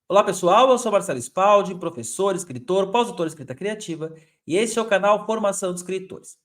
Olá pessoal, eu sou Marcelo Spaldi, professor, escritor, pós-doutor em escrita criativa, e este é o canal Formação de Escritores.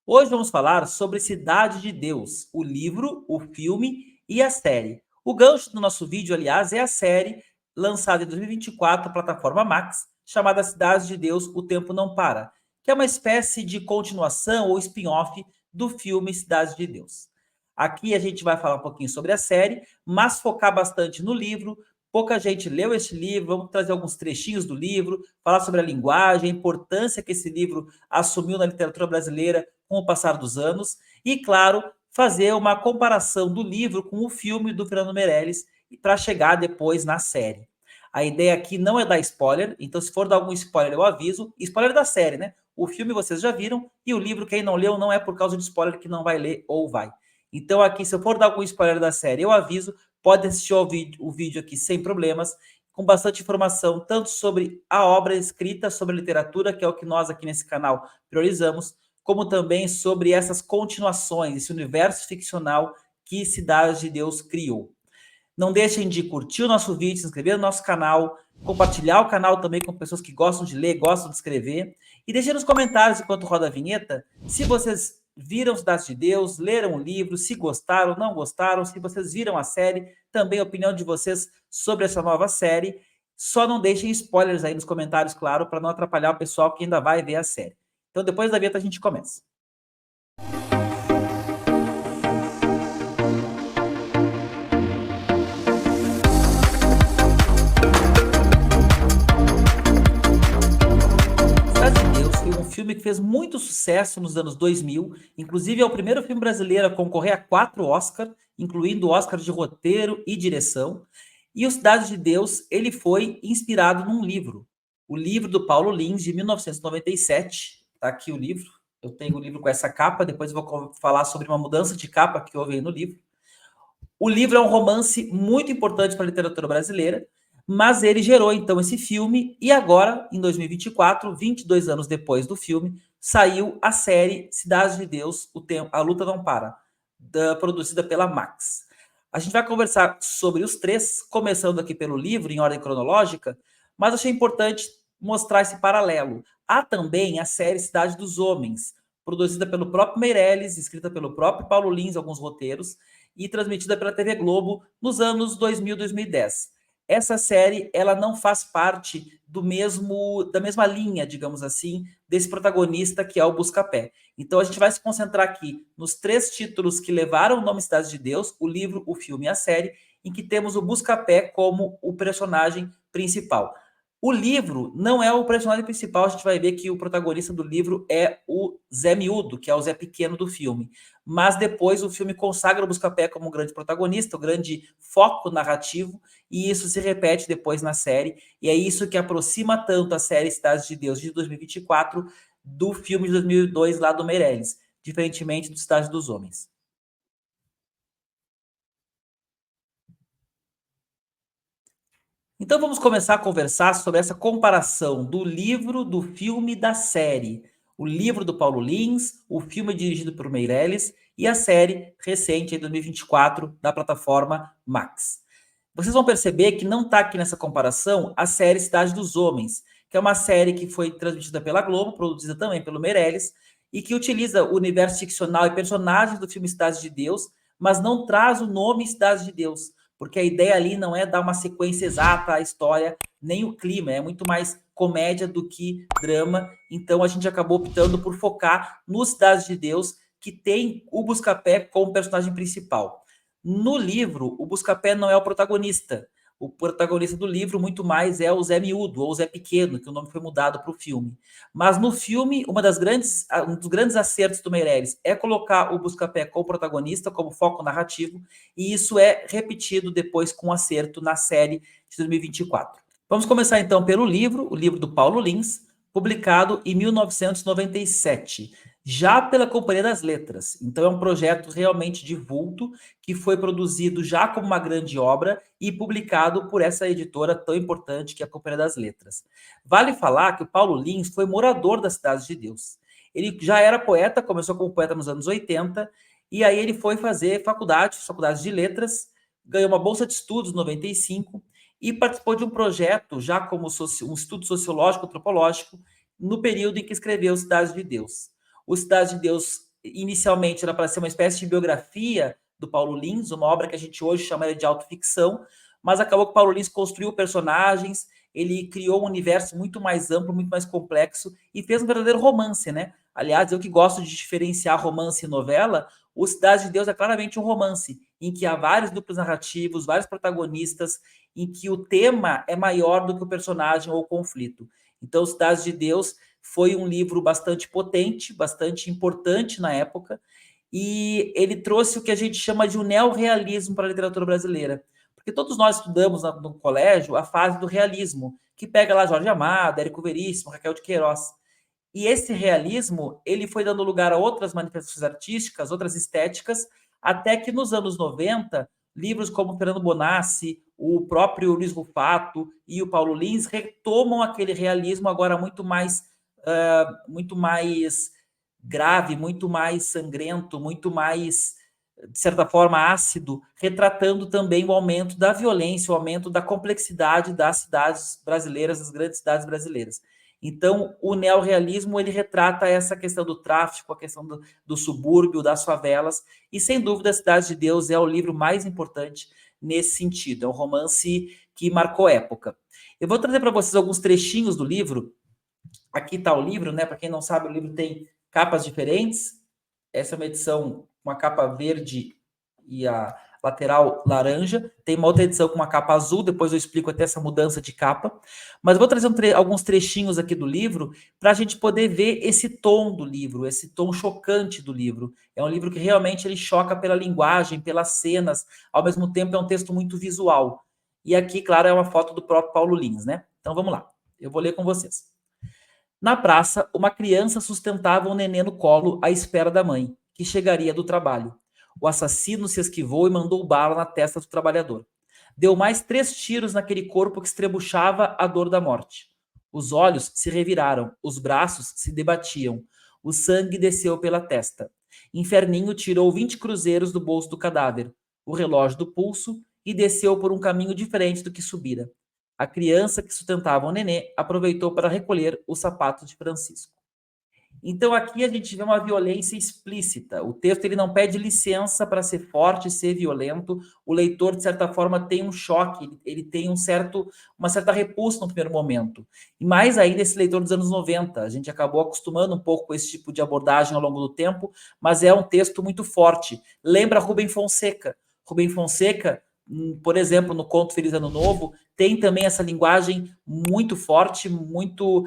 Hoje vamos falar sobre Cidade de Deus, o livro, o filme e a série. O gancho do nosso vídeo, aliás, é a série lançada em 2024 na plataforma Max, chamada Cidade de Deus, O Tempo Não Para, que é uma espécie de continuação ou spin-off do filme Cidade de Deus. Aqui a gente vai falar um pouquinho sobre a série, mas focar bastante no livro. Pouca gente leu este livro, vamos trazer alguns trechinhos do livro, falar sobre a linguagem, a importância que esse livro assumiu na literatura brasileira com o passar dos anos e, claro, fazer uma comparação do livro com o filme do Fernando Meirelles para chegar depois na série. A ideia aqui não é dar spoiler, então se for dar algum spoiler eu aviso. Spoiler da série, né? O filme vocês já viram e o livro quem não leu não é por causa de spoiler que não vai ler ou vai. Então aqui se eu for dar algum spoiler da série eu aviso. Pode assistir o vídeo aqui sem problemas, com bastante informação, tanto sobre a obra escrita, sobre a literatura, que é o que nós aqui nesse canal priorizamos, como também sobre essas continuações, esse universo ficcional que Cidade de Deus criou. Não deixem de curtir o nosso vídeo, se inscrever no nosso canal, compartilhar o canal também com pessoas que gostam de ler, gostam de escrever. E deixem nos comentários, enquanto roda a vinheta, se vocês viram Cidade de Deus, leram o livro, se gostaram, não gostaram, se vocês viram a série, também a opinião de vocês sobre essa nova série. Só não deixem spoilers aí nos comentários, claro, para não atrapalhar o pessoal que ainda vai ver a série. Então, depois da vinheta, a gente começa. Um filme que fez muito sucesso nos anos 2000, inclusive é o primeiro filme brasileiro a concorrer a 4 Oscars, incluindo o Oscar de roteiro e direção. E o Cidade de Deus, ele foi inspirado num livro, o livro do Paulo Lins, de 1997. Tá aqui o livro, eu tenho o livro com essa capa, depois eu vou falar sobre uma mudança de capa que houve aí no livro. O livro é um romance muito importante para a literatura brasileira, mas ele gerou então esse filme e agora, em 2024, 22 anos depois do filme, saiu a série Cidade de Deus, A Luta Não Para, produzida pela Max. A gente vai conversar sobre os três, começando aqui pelo livro, em ordem cronológica, mas achei importante mostrar esse paralelo. Há também a série Cidade dos Homens, produzida pelo próprio Meirelles, escrita pelo próprio Paulo Lins, alguns roteiros, e transmitida pela TV Globo nos anos 2000 e 2010. Essa série, ela não faz parte da mesma linha, digamos assim, desse protagonista que é o Buscapé. Então a gente vai se concentrar aqui nos 3 títulos que levaram o nome Cidade de Deus, o livro, o filme e a série, em que temos o Buscapé como o personagem principal. O livro não é o personagem principal, a gente vai ver que o protagonista do livro é o Zé Miúdo, que é o Zé Pequeno do filme. Mas depois o filme consagra o Buscapé como um grande protagonista, um grande foco narrativo, e isso se repete depois na série, e é isso que aproxima tanto a série Cidade de Deus de 2024 do filme de 2002 lá do Meirelles, diferentemente do Cidade dos Homens. Então vamos começar a conversar sobre essa comparação do livro, do filme e da série. O livro do Paulo Lins, o filme dirigido por Meirelles e a série recente, em 2024, da plataforma Max. Vocês vão perceber que não está aqui nessa comparação a série Cidade dos Homens, que é uma série que foi transmitida pela Globo, produzida também pelo Meirelles, e que utiliza o universo ficcional e personagens do filme Cidade de Deus, mas não traz o nome Cidade de Deus, porque a ideia ali não é dar uma sequência exata à história, nem o clima, é muito mais comédia do que drama. Então a gente acabou optando por focar no Cidade de Deus, que tem o Buscapé como personagem principal. No livro, o Buscapé não é o protagonista. O protagonista do livro, muito mais, é o Zé Miúdo, ou Zé Pequeno, que o nome foi mudado para o filme. Mas no filme, um dos grandes acertos do Meirelles é colocar o Buscapé como protagonista, como foco narrativo, e isso é repetido depois com acerto na série de 2024. Vamos começar então pelo livro, o livro do Paulo Lins, publicado em 1997, já pela Companhia das Letras. Então é um projeto realmente de vulto, que foi produzido já como uma grande obra e publicado por essa editora tão importante que é a Companhia das Letras. Vale falar que o Paulo Lins foi morador da Cidade de Deus. Ele já era poeta, começou como poeta nos anos 80, e aí ele foi fazer faculdade de letras, ganhou uma bolsa de estudos em 95, e participou de um projeto, já como um estudo sociológico, antropológico, no período em que escreveu Cidade de Deus. O Cidade de Deus, inicialmente, era para ser uma espécie de biografia do Paulo Lins, uma obra que a gente hoje chama de autoficção, mas acabou que o Paulo Lins construiu personagens, ele criou um universo muito mais amplo, muito mais complexo, e fez um verdadeiro romance, né? Aliás, eu que gosto de diferenciar romance e novela, o Cidade de Deus é claramente um romance, em que há vários duplos narrativos, vários protagonistas, em que o tema é maior do que o personagem ou o conflito. Então, Cidade de Deus foi um livro bastante potente, bastante importante na época, e ele trouxe o que a gente chama de um neorrealismo para a literatura brasileira. Porque todos nós estudamos no colégio a fase do realismo, que pega lá Jorge Amado, Érico Veríssimo, Raquel de Queiroz. E esse realismo, ele foi dando lugar a outras manifestações artísticas, outras estéticas, até que nos anos 90, livros como Fernando Bonassi, o próprio Luiz Rufato e o Paulo Lins retomam aquele realismo agora muito mais grave, muito mais sangrento, muito mais, de certa forma, ácido, retratando também o aumento da violência, o aumento da complexidade das cidades brasileiras, das grandes cidades brasileiras. Então, o neorrealismo, ele retrata essa questão do tráfico, a questão do subúrbio, das favelas, e sem dúvida, A Cidade de Deus é o livro mais importante nesse sentido. É um romance que marcou época. Eu vou trazer para vocês alguns trechinhos do livro. Aqui está o livro, né? Para quem não sabe, o livro tem capas diferentes. Essa é uma edição com a capa verde e a lateral laranja. Tem uma outra edição com uma capa azul, depois eu explico até essa mudança de capa. Mas vou trazer alguns trechinhos aqui do livro para a gente poder ver esse tom do livro, esse tom chocante do livro. É um livro que realmente ele choca pela linguagem, pelas cenas, ao mesmo tempo é um texto muito visual. E aqui, claro, é uma foto do próprio Paulo Lins, né? Então vamos lá, eu vou ler com vocês. Na praça, uma criança sustentava um nenê no colo à espera da mãe, que chegaria do trabalho. O assassino se esquivou e mandou bala na testa do trabalhador. Deu mais 3 tiros naquele corpo que estrebuchava a dor da morte. Os olhos se reviraram, os braços se debatiam. O sangue desceu pela testa. Inferninho tirou 20 cruzeiros do bolso do cadáver, o relógio do pulso e desceu por um caminho diferente do que subira. A criança que sustentava o nenê aproveitou para recolher o sapato de Francisco. Então aqui a gente vê uma violência explícita. O texto ele não pede licença para ser forte, ser violento. O leitor de certa forma tem um choque, ele tem uma certa repulsa no primeiro momento. E mais ainda esse leitor dos anos 90, a gente acabou acostumando um pouco com esse tipo de abordagem ao longo do tempo, mas é um texto muito forte. Lembra Rubem Fonseca. Rubem Fonseca, por exemplo, no Conto Feliz Ano Novo, tem também essa linguagem muito forte, muito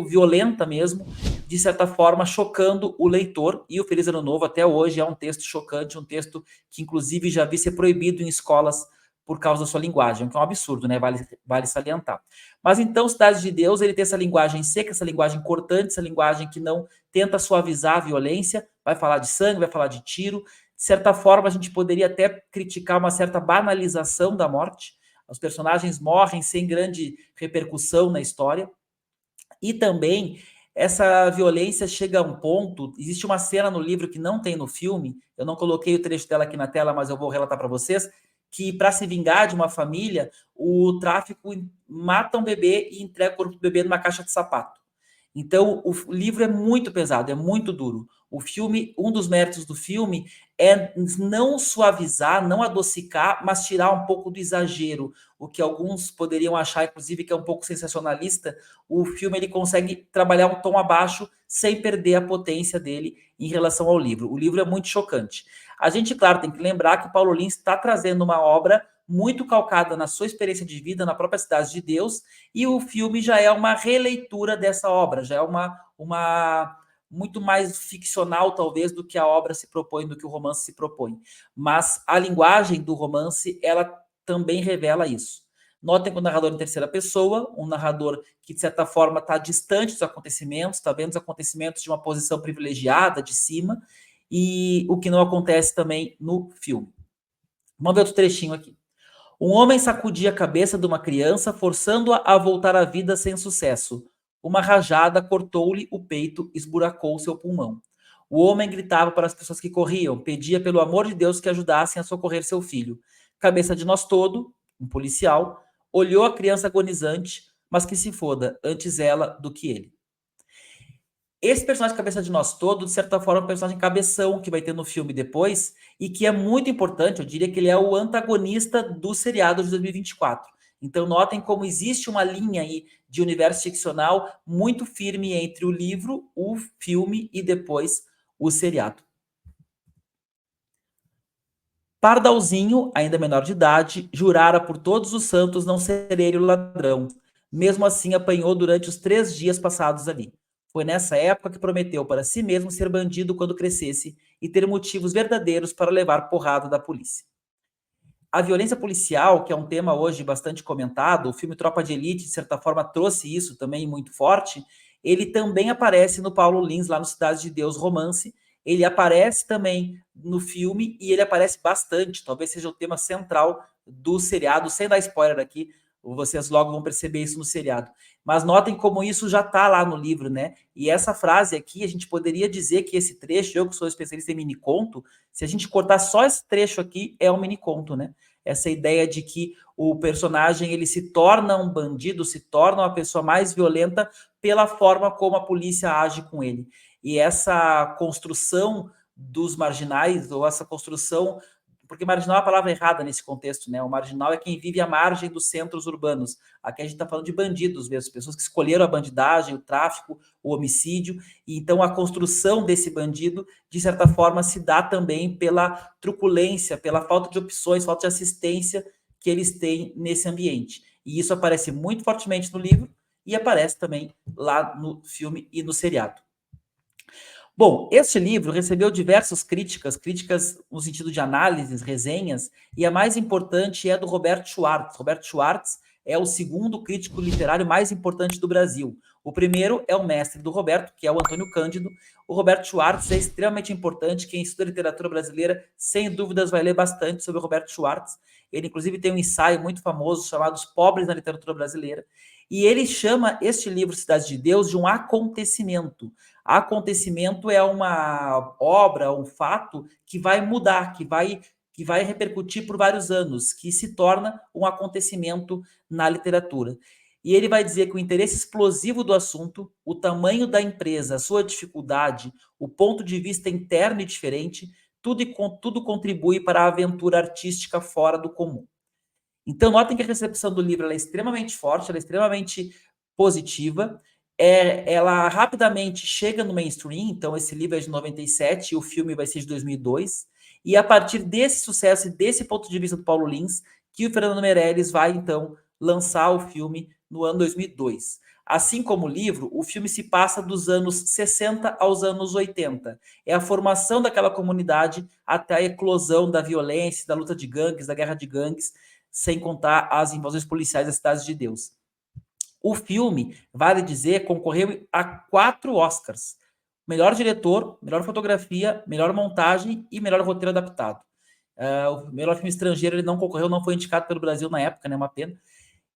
violenta mesmo, de certa forma chocando o leitor, e o Feliz Ano Novo até hoje é um texto chocante, um texto que inclusive já vi ser proibido em escolas por causa da sua linguagem, que é um absurdo, né? Vale salientar. Mas então, Cidade de Deus, ele tem essa linguagem seca, essa linguagem cortante, essa linguagem que não tenta suavizar a violência, vai falar de sangue, vai falar de tiro. De certa forma, a gente poderia até criticar uma certa banalização da morte. Os personagens morrem sem grande repercussão na história. E também essa violência chega a um ponto. Existe uma cena no livro que não tem no filme. Eu não coloquei o trecho dela aqui na tela, mas eu vou relatar para vocês. Que para se vingar de uma família, o tráfico mata um bebê e entrega o corpo do bebê numa caixa de sapato. Então, o livro é muito pesado, é muito duro. O filme, um dos méritos do filme é não suavizar, não adocicar, mas tirar um pouco do exagero, o que alguns poderiam achar, inclusive, que é um pouco sensacionalista. O filme ele consegue trabalhar um tom abaixo sem perder a potência dele em relação ao livro. O livro é muito chocante. A gente, claro, tem que lembrar que o Paulo Lins está trazendo uma obra muito calcada na sua experiência de vida, na própria Cidade de Deus, e o filme já é uma releitura dessa obra, já é uma muito mais ficcional, talvez, do que a obra se propõe, do que o romance se propõe. Mas a linguagem do romance, ela também revela isso. Notem que o narrador em terceira pessoa, um narrador que, de certa forma, está distante dos acontecimentos, está vendo os acontecimentos de uma posição privilegiada, de cima, e o que não acontece também no filme. Vamos ver outro trechinho aqui. Um homem sacudia a cabeça de uma criança, forçando-a a voltar à vida sem sucesso. Uma rajada cortou-lhe o peito, esburacou seu pulmão. O homem gritava para as pessoas que corriam, pedia pelo amor de Deus que ajudassem a socorrer seu filho. Cabeça de nós todo, um policial, olhou a criança agonizante, mas que se foda, antes ela do que ele. Esse personagem cabeça de nós todo, de certa forma, é um personagem cabeção que vai ter no filme depois, e que é muito importante, eu diria que ele é o antagonista do seriado de 2024. Então notem como existe uma linha aí de universo ficcional muito firme entre o livro, o filme e depois o seriado. Pardalzinho, ainda menor de idade, jurara por todos os santos não ser ele o ladrão. Mesmo assim, apanhou durante os 3 dias passados ali. Foi nessa época que prometeu para si mesmo ser bandido quando crescesse e ter motivos verdadeiros para levar porrada da polícia. A violência policial, que é um tema hoje bastante comentado, o filme Tropa de Elite, de certa forma, trouxe isso também muito forte. Ele também aparece no Paulo Lins, lá no Cidade de Deus Romance. Ele aparece também no filme e ele aparece bastante. Talvez seja o tema central do seriado, sem dar spoiler aqui. Vocês logo vão perceber isso no seriado. Mas notem como isso já está lá no livro, né? E essa frase aqui, a gente poderia dizer que esse trecho, eu que sou especialista em mini-conto, se a gente cortar só esse trecho aqui, é um mini-conto, né? Essa ideia de que o personagem ele se torna um bandido, se torna uma pessoa mais violenta pela forma como a polícia age com ele. E essa construção dos marginais, ou essa construção, porque marginal é a palavra errada nesse contexto, né? O marginal é quem vive à margem dos centros urbanos. Aqui a gente está falando de bandidos mesmo, pessoas que escolheram a bandidagem, o tráfico, o homicídio, e então a construção desse bandido, de certa forma, se dá também pela truculência, pela falta de opções, falta de assistência que eles têm nesse ambiente. E isso aparece muito fortemente no livro e aparece também lá no filme e no seriado. Bom, este livro recebeu diversas críticas, críticas no sentido de análises, resenhas, e a mais importante é do Roberto Schwartz. Roberto Schwartz é o segundo crítico literário mais importante do Brasil. O primeiro é o mestre do Roberto, que é o Antônio Cândido. O Roberto Schwartz é extremamente importante. Quem estuda literatura brasileira, sem dúvidas, vai ler bastante sobre o Roberto Schwartz. Ele, inclusive, tem um ensaio muito famoso chamado Os Pobres na Literatura Brasileira. E ele chama este livro, Cidade de Deus, de um acontecimento. Acontecimento é uma obra, um fato que vai mudar, que vai repercutir por vários anos, que se torna um acontecimento na literatura. E ele vai dizer que o interesse explosivo do assunto, o tamanho da empresa, a sua dificuldade, o ponto de vista interno e diferente, tudo contribui para a aventura artística fora do comum. Então, notem que a recepção do livro é extremamente forte, ela é extremamente positiva. Ela rapidamente chega no mainstream, então esse livro é de 97 e o filme vai ser de 2002. E a partir desse sucesso e desse ponto de vista do Paulo Lins, que o Fernando Meirelles vai, então, lançar o filme no ano 2002. Assim como o livro, o filme se passa dos anos 60 aos anos 80. É a formação daquela comunidade até a eclosão da violência, da luta de gangues, da guerra de gangues, sem contar as invasões policiais das Cidades de Deus. O filme, vale dizer, concorreu a 4 Oscars. Melhor diretor, melhor fotografia, melhor montagem e melhor roteiro adaptado. O melhor filme estrangeiro ele não concorreu, não foi indicado pelo Brasil na época, né? Uma pena.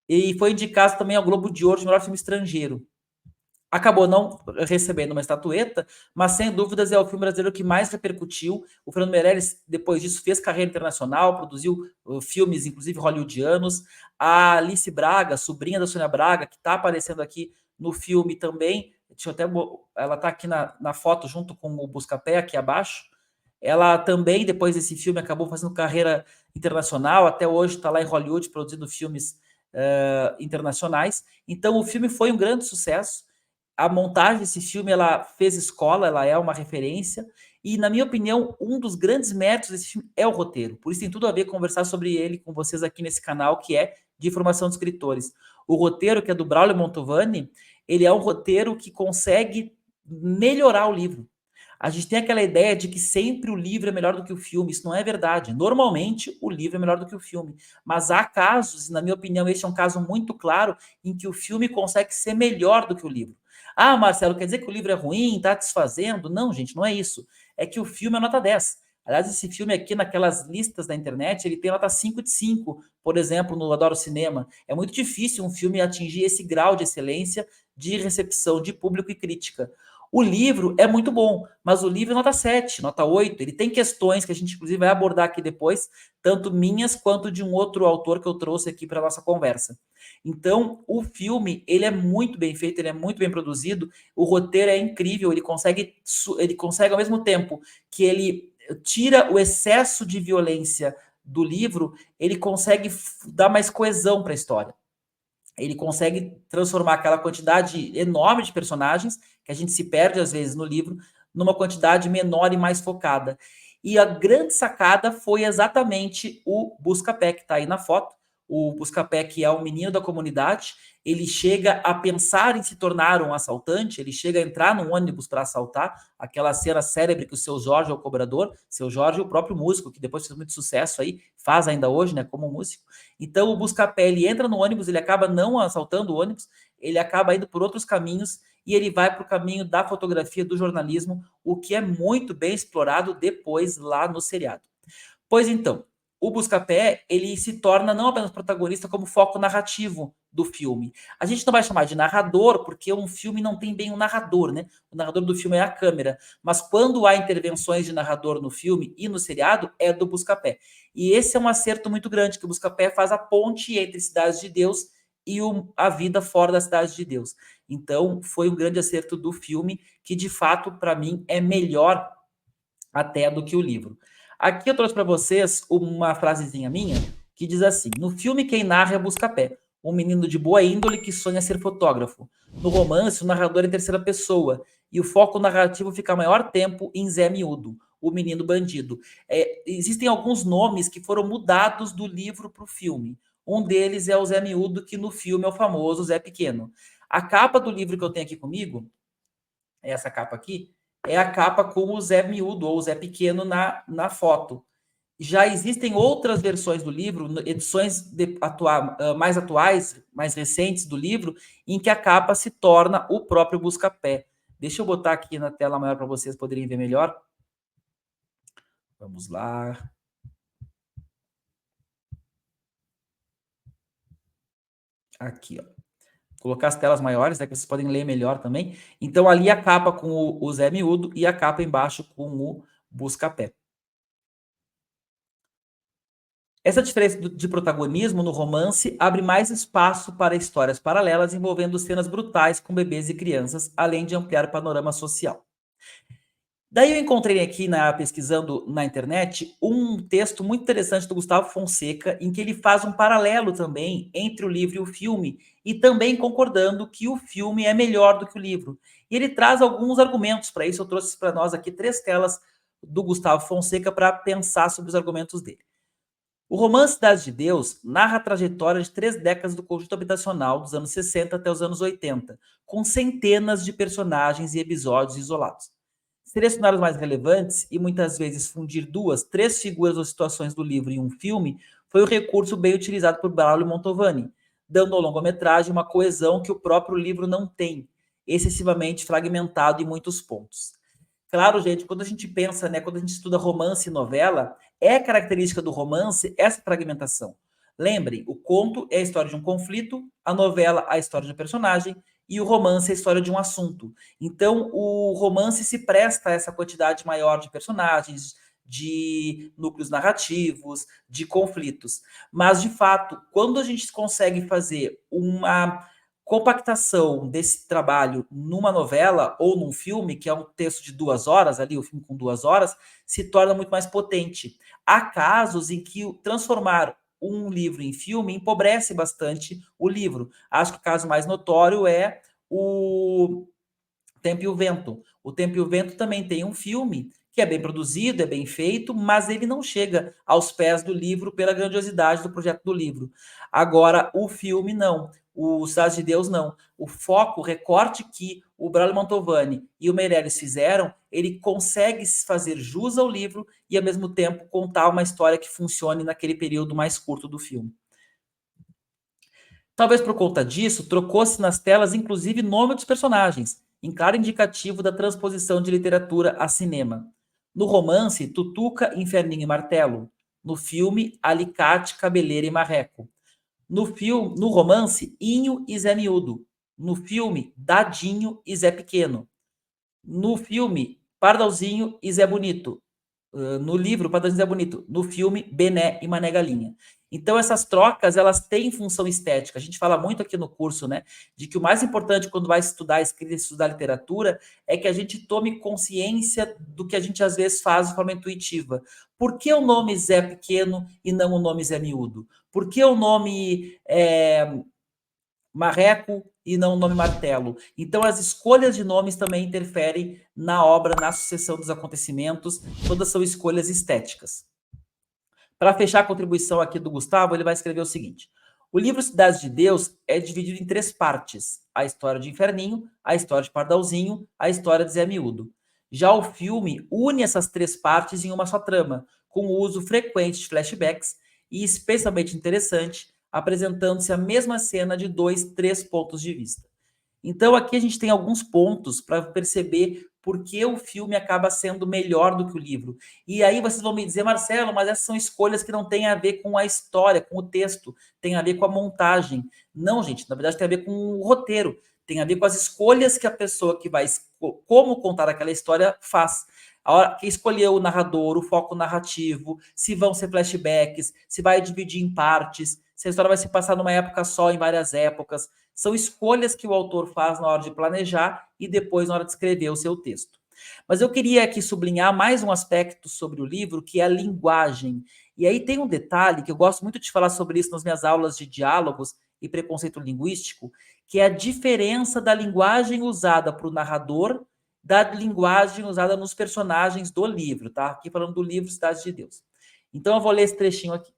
E foi indicado também ao Globo de Ouro de melhor filme estrangeiro. Acabou não recebendo uma estatueta, mas sem dúvidas é o filme brasileiro que mais repercutiu. O Fernando Meirelles, depois disso, fez carreira internacional, produziu filmes, inclusive hollywoodianos. A Alice Braga, sobrinha da Sônia Braga, que está aparecendo aqui no filme também. Deixa eu até, ela está aqui na foto junto com o Buscapé, aqui abaixo. Ela também, depois desse filme, acabou fazendo carreira internacional. Até hoje está lá em Hollywood produzindo filmes internacionais. Então, o filme foi um grande sucesso. A montagem desse filme, ela fez escola, ela é uma referência, e na minha opinião, um dos grandes méritos desse filme é o roteiro, por isso tem tudo a ver conversar sobre ele com vocês aqui nesse canal, que é de formação de escritores. O roteiro, que é do Braulio Montovani, ele é um roteiro que consegue melhorar o livro. A gente tem aquela ideia de que sempre o livro é melhor do que o filme. Isso não é verdade. Normalmente, o livro é melhor do que o filme. Mas há casos, e na minha opinião, este é um caso muito claro, em que o filme consegue ser melhor do que o livro. Ah, Marcelo, quer dizer que o livro é ruim, está desfazendo? Não, gente, não é isso. É que o filme é nota 10. Aliás, esse filme aqui, naquelas listas da internet, ele tem nota 5 de 5, por exemplo, no Adoro Cinema. É muito difícil um filme atingir esse grau de excelência de recepção de público e crítica. O livro é muito bom, mas o livro é nota 7, nota 8. Ele tem questões que a gente, inclusive, vai abordar aqui depois, tanto minhas quanto de um outro autor que eu trouxe aqui para nossa conversa. Então, o filme, ele é muito bem feito, ele é muito bem produzido, o roteiro é incrível, ele consegue ao mesmo tempo que ele tira o excesso de violência do livro, ele consegue dar mais coesão para a história. Ele consegue transformar aquela quantidade enorme de personagens, que a gente se perde às vezes no livro, numa quantidade menor e mais focada. E a grande sacada foi exatamente o Buscapé, que está aí na foto. O Buscapé, que é um menino da comunidade, ele chega a pensar em se tornar um assaltante, ele chega a entrar num ônibus para assaltar, aquela cena célebre que o seu Jorge é o cobrador, seu Jorge é o próprio músico, que depois fez muito sucesso aí, faz ainda hoje, né, como músico. Então o Buscapé, ele entra no ônibus, ele acaba não assaltando o ônibus, ele acaba indo por outros caminhos e ele vai para o caminho da fotografia, do jornalismo, o que é muito bem explorado depois lá no seriado. Pois então, o Buscapé, ele se torna não apenas protagonista, como foco narrativo do filme. A gente não vai chamar de narrador, porque um filme não tem bem um narrador, né? O narrador do filme é a câmera. Mas quando há intervenções de narrador no filme e no seriado, é do Buscapé. E esse é um acerto muito grande, que o Buscapé faz a ponte entre Cidade de Deus e a vida fora da Cidade de Deus. Então, foi um grande acerto do filme, que de fato, para mim, é melhor até do que o livro. Aqui eu trouxe para vocês uma frasezinha minha que diz assim: no filme, quem narra é Buscapé, um menino de boa índole que sonha ser fotógrafo. No romance, o narrador é em terceira pessoa e o foco narrativo fica maior tempo em Zé Miúdo, o menino bandido. Existem alguns nomes que foram mudados do livro para o filme. Um deles é o Zé Miúdo, que no filme é o famoso Zé Pequeno. A capa do livro que eu tenho aqui comigo, essa capa aqui, é a capa com o Zé Miúdo ou o Zé Pequeno na foto. Já existem outras versões do livro, edições mais atuais, mais recentes do livro, em que a capa se torna o próprio Buscapé. Deixa eu botar aqui na tela maior para vocês poderem ver melhor. Vamos lá. Aqui, ó. Colocar as telas maiores, né, que vocês podem ler melhor também. Então, ali a capa com o Zé Miúdo e a capa embaixo com o Buscapé. Essa diferença de protagonismo no romance abre mais espaço para histórias paralelas envolvendo cenas brutais com bebês e crianças, além de ampliar o panorama social. Daí eu encontrei aqui, pesquisando na internet, um texto muito interessante do Gustavo Fonseca, em que ele faz um paralelo também entre o livro e o filme, e também concordando que o filme é melhor do que o livro. E ele traz alguns argumentos para isso. Eu trouxe para nós aqui 3 telas do Gustavo Fonseca para pensar sobre os argumentos dele. O romance Cidade de Deus narra a trajetória de 3 décadas do conjunto habitacional dos anos 60 até os anos 80, com centenas de personagens e episódios isolados. Selecionar os mais relevantes e muitas vezes fundir 2, 3 figuras ou situações do livro em um filme foi um recurso bem utilizado por Braulio Montalbani, dando ao longa-metragem uma coesão que o próprio livro não tem, excessivamente fragmentado em muitos pontos. Claro, gente, quando a gente pensa, né, quando a gente estuda romance e novela, é característica do romance essa fragmentação. Lembrem, o conto é a história de um conflito, a novela a história de um personagem e o romance é a história de um assunto. Então, o romance se presta a essa quantidade maior de personagens, de núcleos narrativos, de conflitos. Mas, de fato, quando a gente consegue fazer uma compactação desse trabalho numa novela ou num filme, que é um texto de 2 horas, ali, o filme com 2 horas, se torna muito mais potente. Há casos em que transformar um livro em filme empobrece bastante o livro. Acho que o caso mais notório é o Tempo e o Vento. O Tempo e o Vento também tem um filme que é bem produzido, é bem feito, mas ele não chega aos pés do livro pela grandiosidade do projeto do livro. Agora, o filme não. O Cidade de Deus não. O foco, o recorte que o Braulio Mantovani e o Meirelles fizeram, ele consegue fazer jus ao livro e, ao mesmo tempo, contar uma história que funcione naquele período mais curto do filme. Talvez por conta disso, trocou-se nas telas inclusive nome dos personagens, em claro indicativo da transposição de literatura a cinema. No romance, Tutuca, Inferninho e Martelo. No filme, Alicate, Cabeleira e Marreco. No romance, Inho e Zé Miúdo. No filme, Dadinho e Zé Pequeno. No filme, Pardalzinho e Zé Bonito. No livro, Pardalzinho e Zé Bonito. No filme, Bené e Mané Galinha. Então, essas trocas, elas têm função estética. A gente fala muito aqui no curso, né, de que o mais importante quando vai estudar escrita, estudar literatura, é que a gente tome consciência do que a gente às vezes faz de forma intuitiva. Por que o nome Zé Pequeno e não o nome Zé Miúdo? Por que o nome Marreco e não o nome Martelo? Então, as escolhas de nomes também interferem na obra, na sucessão dos acontecimentos. Todas são escolhas estéticas. Para fechar a contribuição aqui do Gustavo, ele vai escrever o seguinte: o livro Cidades de Deus é dividido em 3 partes: a história de Inferninho, a história de Pardalzinho, a história de Zé Miúdo. Já o filme une essas 3 partes em uma só trama, com o uso frequente de flashbacks e especialmente interessante, apresentando-se a mesma cena de 2, 3 pontos de vista. Então aqui a gente tem alguns pontos para perceber por que o filme acaba sendo melhor do que o livro. E aí vocês vão me dizer, Marcelo, mas essas são escolhas que não têm a ver com a história, com o texto, tem a ver com a montagem. Não, gente, na verdade tem a ver com o roteiro, tem a ver com as escolhas que a pessoa que vai como contar aquela história faz. A hora que escolheu o narrador, o foco narrativo, se vão ser flashbacks, se vai dividir em partes, se a história vai se passar numa época só, em várias épocas. São escolhas que o autor faz na hora de planejar e depois na hora de escrever o seu texto. Mas eu queria aqui sublinhar mais um aspecto sobre o livro, que é a linguagem. E aí tem um detalhe que eu gosto muito de falar sobre isso nas minhas aulas de diálogos e preconceito linguístico, que é a diferença da linguagem usada para o narrador da linguagem usada nos personagens do livro, tá? Aqui falando do livro Cidades de Deus. Então eu vou ler esse trechinho aqui.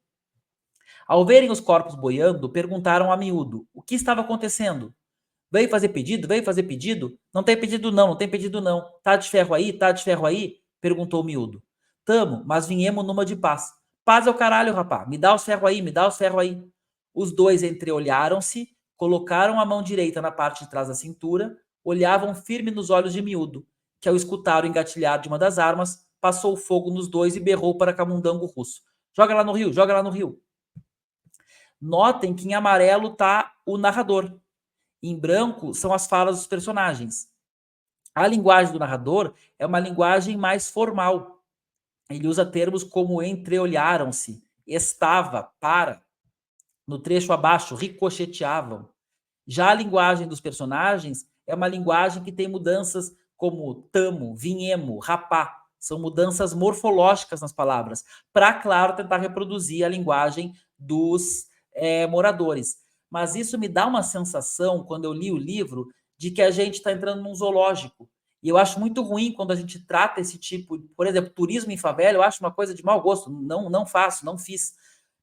Ao verem os corpos boiando, perguntaram a miúdo o que estava acontecendo. Veio fazer pedido? Veio fazer pedido? Não tem pedido não, não tem pedido não. Tá de ferro aí? Tá de ferro aí? Perguntou o miúdo. Tamo, mas viemos numa de paz. Paz é o caralho, rapá. Me dá os ferros aí, me dá os ferros aí. Os dois entreolharam-se, colocaram a mão direita na parte de trás da cintura, olhavam firme nos olhos de miúdo, que ao escutar o engatilhar de uma das armas, passou fogo nos dois e berrou para Camundongo Russo. Joga lá no rio, joga lá no rio. Notem que em amarelo está o narrador. Em branco são as falas dos personagens. A linguagem do narrador é uma linguagem mais formal. Ele usa termos como entreolharam-se, estava, para. No trecho abaixo, ricocheteavam. Já a linguagem dos personagens é uma linguagem que tem mudanças como tamo, vinhemo, rapá. São mudanças morfológicas nas palavras, para, claro, tentar reproduzir a linguagem dos moradores. Mas isso me dá uma sensação, quando eu li o livro, de que a gente está entrando num zoológico. E eu acho muito ruim quando a gente trata esse tipo, por exemplo, turismo em favela, eu acho uma coisa de mau gosto. Não faço, não fiz.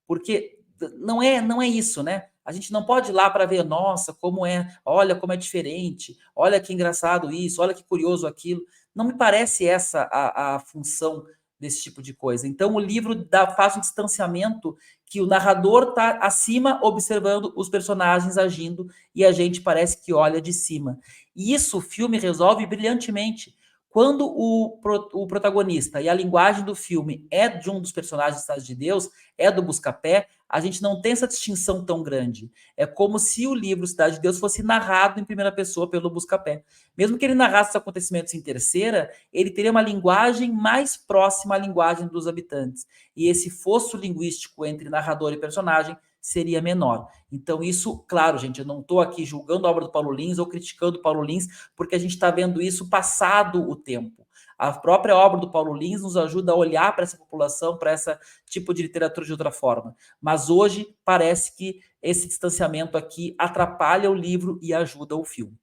Porque não é isso, né? A gente não pode ir lá para ver, nossa, como é, olha como é diferente, olha que engraçado isso, olha que curioso aquilo. Não me parece essa a função desse tipo de coisa. Então, o livro faz um distanciamento que o narrador está acima observando os personagens agindo e a gente parece que olha de cima. E isso o filme resolve brilhantemente. Quando o protagonista e a linguagem do filme é de um dos personagens de Cidade de Deus, é do Buscapé, a gente não tem essa distinção tão grande. É como se o livro Cidade de Deus fosse narrado em primeira pessoa pelo Buscapé. Mesmo que ele narrasse os acontecimentos em terceira, ele teria uma linguagem mais próxima à linguagem dos habitantes. E esse fosso linguístico entre narrador e personagem seria menor. Então, isso, claro, gente, eu não estou aqui julgando a obra do Paulo Lins ou criticando o Paulo Lins, porque a gente está vendo isso passado o tempo. A própria obra do Paulo Lins nos ajuda a olhar para essa população, para esse tipo de literatura de outra forma. Mas hoje parece que esse distanciamento aqui atrapalha o livro e ajuda o filme.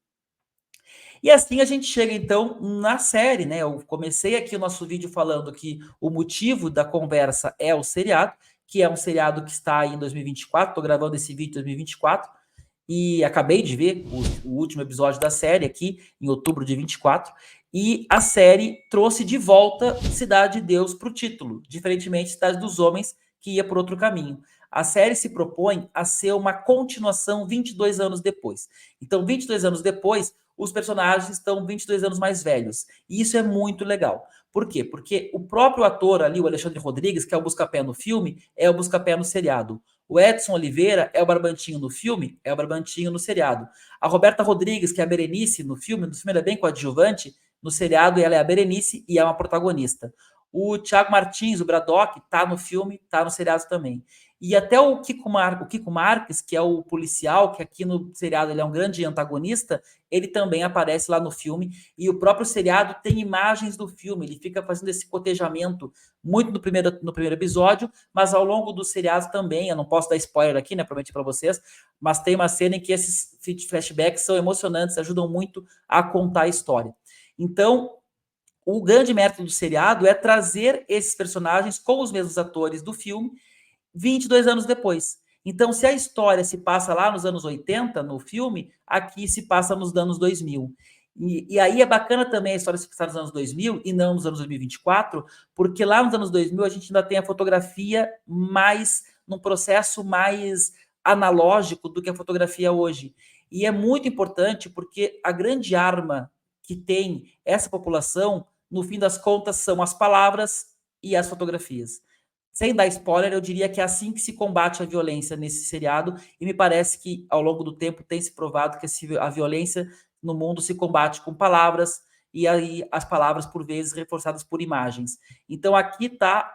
E assim a gente chega então na série, né? Eu comecei aqui o nosso vídeo falando que o motivo da conversa é o seriado, que é um seriado que está aí em 2024. Estou gravando esse vídeo em 2024 e acabei de ver o último episódio da série aqui em outubro de 24. E a série trouxe de volta Cidade de Deus para o título, diferentemente de Cidade dos Homens, que ia por outro caminho. A série se propõe a ser uma continuação 22 anos depois. Então, 22 anos depois, os personagens estão 22 anos mais velhos. E isso é muito legal. Por quê? Porque o próprio ator ali, o Alexandre Rodrigues, que é o Buscapé no filme, é o Buscapé no seriado. O Edson Oliveira é o Barbantinho no filme, é o Barbantinho no seriado. A Roberta Rodrigues, que é a Berenice no filme ela é bem coadjuvante, No seriado, ela é a Berenice e é uma protagonista. O Thiago Martins, o Braddock, tá no filme, tá no seriado também. E até o Kiko Marques, que é o policial, que aqui no seriado ele é um grande antagonista, ele também aparece lá no filme. E o próprio seriado tem imagens do filme, ele fica fazendo esse cotejamento muito no primeiro episódio, mas ao longo do seriado também. Eu não posso dar spoiler aqui, né? Prometi para vocês, mas tem uma cena em que esses flashbacks são emocionantes, ajudam muito a contar a história. Então, o grande mérito do seriado é trazer esses personagens com os mesmos atores do filme 22 anos depois. Então, se a história se passa lá nos anos 80, no filme, aqui se passa nos anos 2000. E aí é bacana também a história se passar nos anos 2000 e não nos anos 2024, porque lá nos anos 2000 a gente ainda tem a fotografia mais, num processo mais analógico do que a fotografia hoje. E é muito importante porque a grande arma que tem essa população, no fim das contas, são as palavras e as fotografias. Sem dar spoiler, eu diria que é assim que se combate a violência nesse seriado, e me parece que ao longo do tempo tem se provado que a violência no mundo se combate com palavras, e aí as palavras por vezes reforçadas por imagens. Então aqui está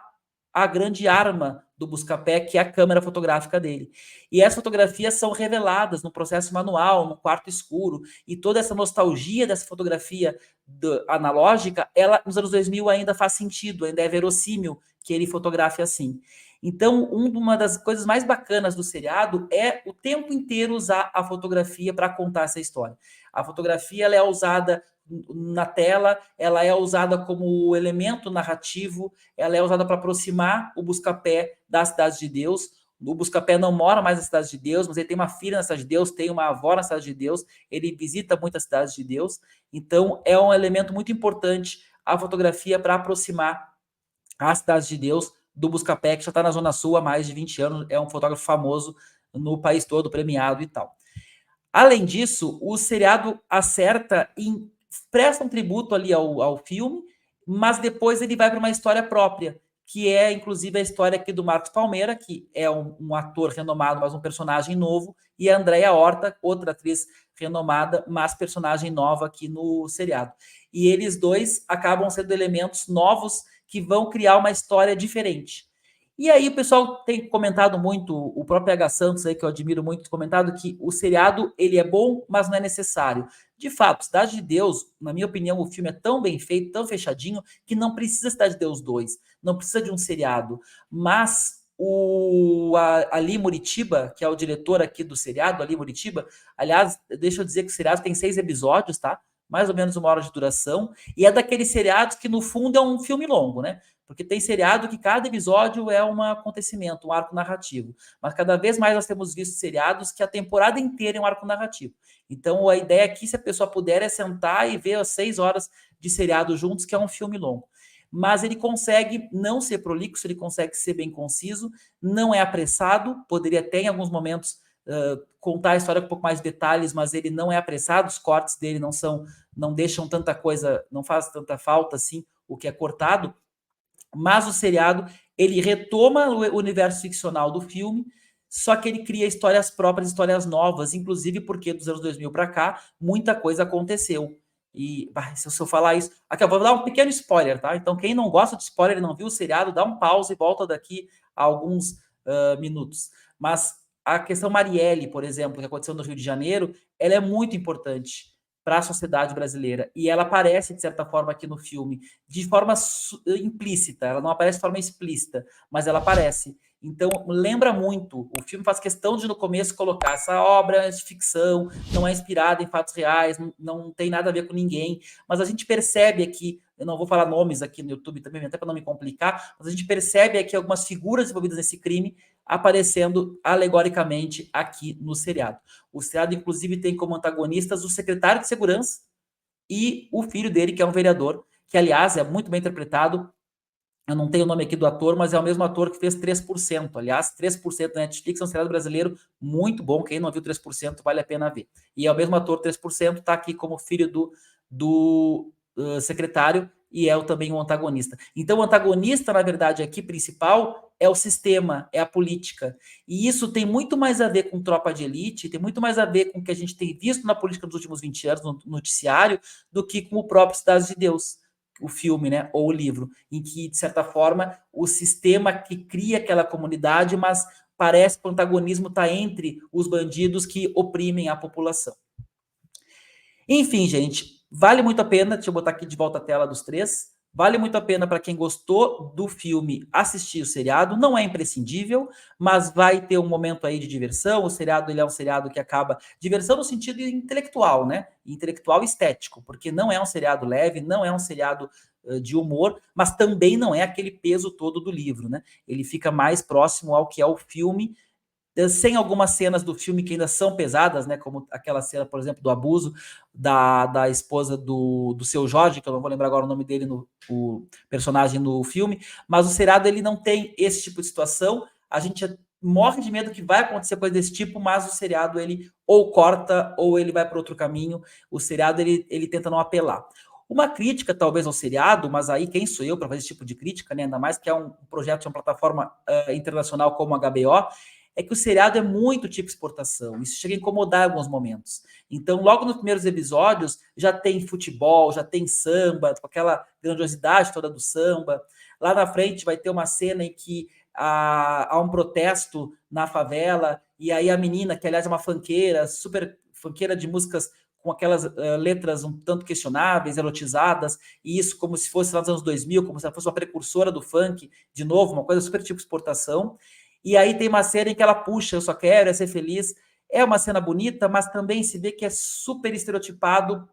a grande arma do Buscapé, que é a câmera fotográfica dele. E as fotografias são reveladas no processo manual, no quarto escuro, e toda essa nostalgia dessa fotografia analógica, ela nos anos 2000 ainda faz sentido, ainda é verossímil que ele fotografe assim. Então, uma das coisas mais bacanas do seriado é o tempo inteiro usar a fotografia para contar essa história. A fotografia ela é usada na tela, ela é usada como elemento narrativo, ela é usada para aproximar o Buscapé da Cidade de Deus. O Buscapé não mora mais na Cidade de Deus, mas ele tem uma filha na Cidade de Deus, tem uma avó na Cidade de Deus, ele visita muitas cidades de Deus. Então, é um elemento muito importante a fotografia para aproximar a Cidade de Deus do Buscapé, que já está na Zona Sul há mais de 20 anos, é um fotógrafo famoso no país todo, premiado e tal. Além disso, o seriado acerta em presta um tributo ali ao filme, mas depois ele vai para uma história própria, que é inclusive a história aqui do Marcos Palmeira, que é um ator renomado, mas um personagem novo, e a Andréia Horta, outra atriz renomada, mas personagem nova aqui no seriado. E eles dois acabam sendo elementos novos que vão criar uma história diferente. E aí o pessoal tem comentado muito, o próprio H. Santos aí, que eu admiro muito, comentado que o seriado ele é bom, mas não é necessário. De fato, Cidade de Deus, na minha opinião, o filme é tão bem feito, tão fechadinho, que não precisa Cidade de Deus 2, não precisa de um seriado. Mas Ali Muritiba, que é o diretor aqui do seriado, Ali Muritiba, aliás, deixa eu dizer que o seriado tem 6 episódios, tá? Mais ou menos 1 hora de duração, e é daqueles seriados que no fundo é um filme longo, né? Porque tem seriado que cada episódio é um acontecimento, um arco narrativo. Mas cada vez mais nós temos visto seriados que a temporada inteira é um arco narrativo. Então a ideia aqui, se a pessoa puder, é sentar e ver as 6 horas de seriado juntos, que é um filme longo. Mas ele consegue não ser prolixo, ele consegue ser bem conciso, não é apressado, poderia até em alguns momentos contar a história com um pouco mais de detalhes, mas ele não é apressado, os cortes dele não deixam tanta coisa, não faz tanta falta assim o que é cortado. Mas o seriado, ele retoma o universo ficcional do filme, só que ele cria histórias próprias, histórias novas, inclusive porque dos anos 2000 para cá, muita coisa aconteceu. E se eu falar isso... Aqui, eu vou dar um pequeno spoiler, tá? Então, quem não gosta de spoiler e não viu o seriado, dá um pause e volta daqui a alguns minutos. Mas a questão Marielle, por exemplo, que aconteceu no Rio de Janeiro, ela é muito importante para a sociedade brasileira. E ela aparece, de certa forma, aqui no filme, de forma implícita. Ela não aparece de forma explícita, mas ela aparece. Então, lembra muito. O filme faz questão de, no começo, colocar essa obra de ficção, não é inspirada em fatos reais, não tem nada a ver com ninguém. Mas a gente percebe aqui, eu não vou falar nomes aqui no YouTube também, até para não me complicar, mas a gente percebe aqui algumas figuras envolvidas nesse crime aparecendo alegoricamente aqui no seriado. O seriado, inclusive, tem como antagonistas o secretário de segurança e o filho dele, que é um vereador, que, aliás, é muito bem interpretado. Eu não tenho o nome aqui do ator, mas é o mesmo ator que fez 3%. Aliás, 3% da Netflix é um seriado brasileiro muito bom. Quem não viu 3%, vale a pena ver. E é o mesmo ator 3%, está aqui como filho do secretário, e é também o antagonista. Então, o antagonista, na verdade, aqui principal é o sistema, é a política. E isso tem muito mais a ver com Tropa de Elite, tem muito mais a ver com o que a gente tem visto na política nos últimos 20 anos, no noticiário, do que com o próprio Cidade de Deus, o filme, né, ou o livro, em que, de certa forma, o sistema que cria aquela comunidade, mas parece que o antagonismo está entre os bandidos que oprimem a população. Enfim, gente, vale muito a pena. Deixa eu botar aqui de volta a tela dos três. Vale muito a pena para quem gostou do filme assistir o seriado. Não é imprescindível, mas vai ter um momento aí de diversão. O seriado ele é um seriado que acaba diversão no sentido intelectual, né? Intelectual e estético, porque não é um seriado leve, não é um seriado de humor, mas também não é aquele peso todo do livro, né? Ele fica mais próximo ao que é o filme, sem algumas cenas do filme que ainda são pesadas, né? Como aquela cena, por exemplo, do abuso da esposa do Seu Jorge, que eu não vou lembrar agora o nome dele, o personagem no filme, mas o seriado ele não tem esse tipo de situação. A gente morre de medo que vai acontecer coisa desse tipo, mas o seriado ele ou corta ou ele vai para outro caminho. O seriado ele tenta não apelar. Uma crítica, talvez, ao seriado, mas aí quem sou eu para fazer esse tipo de crítica, né? Ainda mais que é um projeto de uma plataforma internacional como a HBO, é que o seriado é muito tipo exportação. Isso chega a incomodar em alguns momentos. Então, logo nos primeiros episódios, já tem futebol, já tem samba, com aquela grandiosidade toda do samba. Lá na frente vai ter uma cena em que há um protesto na favela, e aí a menina, que aliás é uma funkeira, super funkeira de músicas com aquelas letras um tanto questionáveis, erotizadas, e isso como se fosse lá nos anos 2000, como se ela fosse uma precursora do funk, de novo, uma coisa super tipo exportação. E aí tem uma cena em que ela puxa, eu só quero é ser feliz. É uma cena bonita, mas também se vê que é super estereotipado,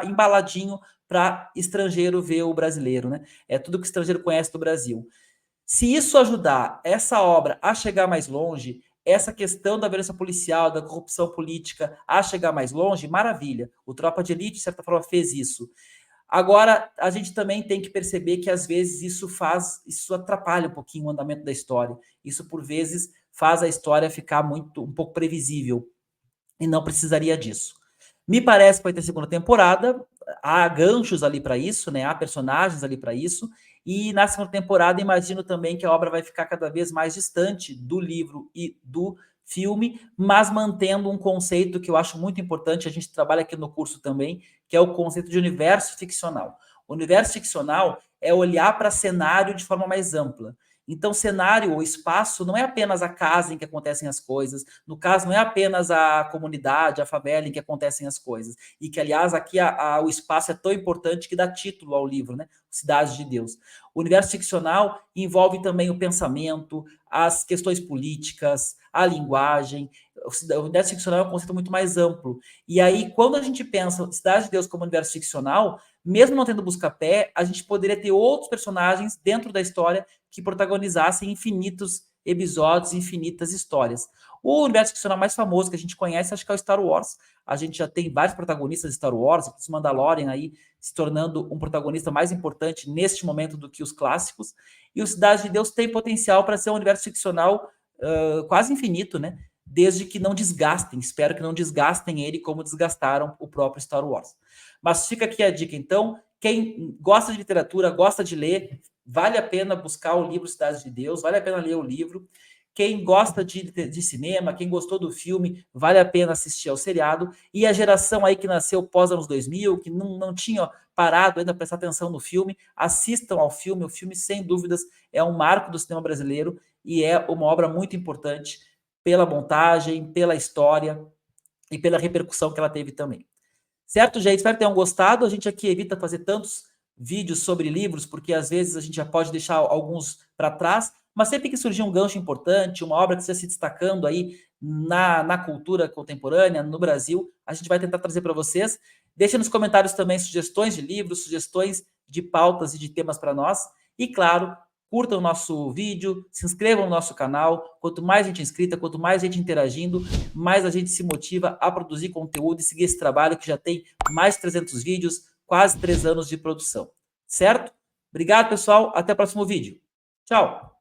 embaladinho para estrangeiro ver o brasileiro, né? É tudo que o estrangeiro conhece do Brasil. Se isso ajudar essa obra a chegar mais longe, essa questão da violência policial, da corrupção política a chegar mais longe, maravilha. O Tropa de Elite, de certa forma, fez isso. Agora, a gente também tem que perceber que, às vezes, isso atrapalha um pouquinho o andamento da história. Isso, por vezes, faz a história ficar um pouco previsível. E não precisaria disso. Me parece que vai ter segunda temporada. Há ganchos ali para isso, né? Há personagens ali para isso. E na segunda temporada, imagino também que a obra vai ficar cada vez mais distante do livro e do filme, mas mantendo um conceito que eu acho muito importante, a gente trabalha aqui no curso também, que é o conceito de universo ficcional. O universo ficcional é olhar para cenário de forma mais ampla. Então, cenário ou espaço não é apenas a casa em que acontecem as coisas, no caso, não é apenas a comunidade, a favela em que acontecem as coisas. E que, aliás, aqui o espaço é tão importante que dá título ao livro, né? Cidade de Deus. O universo ficcional envolve também o pensamento, as questões políticas, a linguagem. O universo ficcional é um conceito muito mais amplo. E aí, quando a gente pensa Cidade de Deus como universo ficcional, mesmo não tendo busca-pé, a gente poderia ter outros personagens dentro da história que protagonizassem infinitos episódios, infinitas histórias. O universo ficcional mais famoso que a gente conhece, acho que é o Star Wars. A gente já tem vários protagonistas de Star Wars, o Mandalorian aí se tornando um protagonista mais importante neste momento do que os clássicos. E o Cidade de Deus tem potencial para ser um universo ficcional quase infinito, né? Desde que não desgastem, espero que não desgastem ele como desgastaram o próprio Star Wars. Mas fica aqui a dica, então, quem gosta de literatura, gosta de ler, vale a pena buscar o livro Cidade de Deus, vale a pena ler o livro. Quem gosta de cinema, quem gostou do filme, vale a pena assistir ao seriado. E a geração aí que nasceu pós anos 2000, que não tinha parado ainda a prestar atenção no filme, assistam ao filme. O filme, sem dúvidas, é um marco do cinema brasileiro e é uma obra muito importante pela montagem, pela história e pela repercussão que ela teve também. Certo, gente? Espero que tenham gostado. A gente aqui evita fazer tantos vídeos sobre livros, porque às vezes a gente já pode deixar alguns para trás, mas sempre que surgir um gancho importante, uma obra que esteja se destacando aí na cultura contemporânea, no Brasil, a gente vai tentar trazer para vocês. Deixem nos comentários também sugestões de livros, sugestões de pautas e de temas para nós. E, claro, curtam o nosso vídeo, se inscrevam no nosso canal. Quanto mais gente inscrita, quanto mais gente interagindo, mais a gente se motiva a produzir conteúdo e seguir esse trabalho que já tem mais de 300 vídeos, quase 3 anos de produção. Certo? Obrigado, pessoal. Até o próximo vídeo. Tchau!